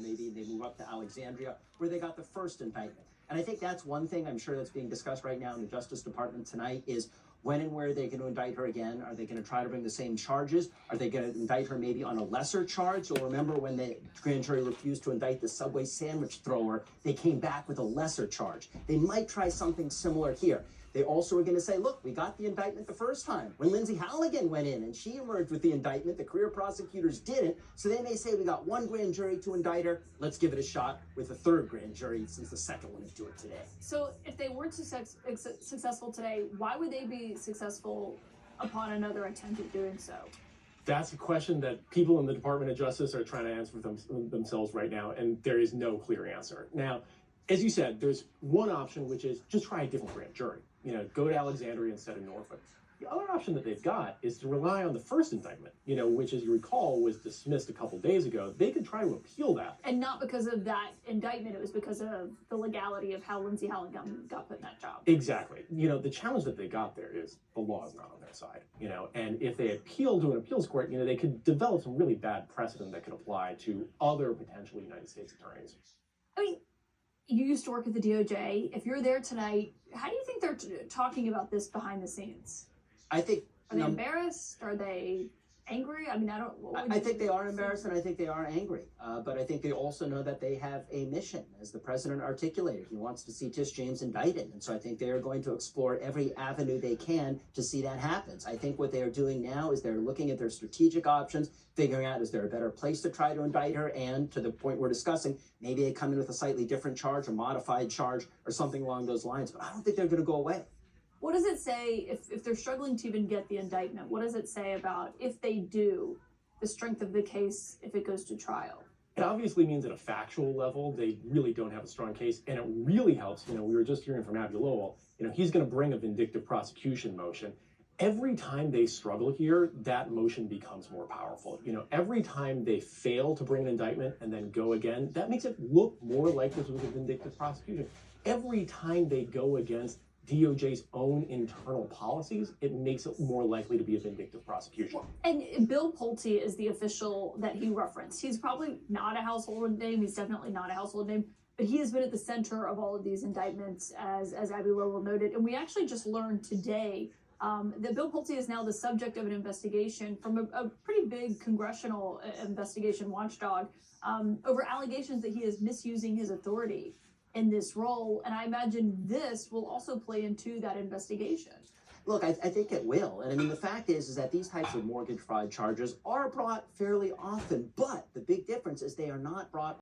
maybe they move up to Alexandria, where they got the first indictment. And I think that's one thing I'm sure that's being discussed right now in the Justice Department tonight is when and where they're going to indict her again. Are they going to try to bring the same charges? Are they going to indict her maybe on a lesser charge? You'll remember when the grand jury refused to indict the Subway sandwich thrower, they came back with a lesser charge. They might try something similar here. They also are going to say, look, we got the indictment the first time when Lindsay Halligan went in and she emerged with the indictment. The career prosecutors didn't. So they may say, we got one grand jury to indict her. Let's give it a shot with a third grand jury since the second one is doing it today. So if they weren't successful today, why would they be successful upon another attempt at doing so? That's a question that people in the Department of Justice are trying to answer themselves right now, and there is no clear answer. Now, as you said, there's one option, which is just try a different grand jury. Go to Alexandria instead of Norfolk. The other option that they've got is to rely on the first indictment, which, as you recall, was dismissed a couple days ago. They could try to appeal that. And not because of that indictment, it was because of the legality of how Lindsay Halligan got put in that job. Exactly. The challenge that they got there is the law is not on their side, and if they appeal to an appeals court, they could develop some really bad precedent that could apply to other potential United States attorneys. I mean, you used to work at the DOJ. If you're there tonight, how do you think they're talking about this behind the scenes? I think... Are they embarrassed? Are they angry? I mean, I think they are embarrassed and I think they are angry. But I think they also know that they have a mission, as the president articulated. He wants to see Letitia James indicted. And so I think they are going to explore every avenue they can to see that happens. I think what they are doing now is they're looking at their strategic options, figuring out, is there a better place to try to indict her? And to the point we're discussing, maybe they come in with a slightly different charge, a modified charge, or something along those lines. But I don't think they're going to go away. What does it say, if they're struggling to even get the indictment, what does it say about, if they do, the strength of the case if it goes to trial? It obviously means at a factual level, they really don't have a strong case. And it really helps, we were just hearing from Abby Lowell, he's going to bring a vindictive prosecution motion. Every time they struggle here, that motion becomes more powerful. Every time they fail to bring an indictment and then go again, that makes it look more like this was a vindictive prosecution. Every time they go against DOJ's own internal policies, it makes it more likely to be a vindictive prosecution. And Bill Pulte is the official that he referenced. He's probably not a household name. He's definitely not a household name, but he has been at the center of all of these indictments, as Abby Lowell noted. And we actually just learned today that Bill Pulte is now the subject of an investigation from a pretty big congressional investigation watchdog over allegations that he is misusing his authority in this role, and I imagine this will also play into that investigation. Look, I think it will. And I mean, the fact is that these types of mortgage fraud charges are brought fairly often, but the big difference is they are not brought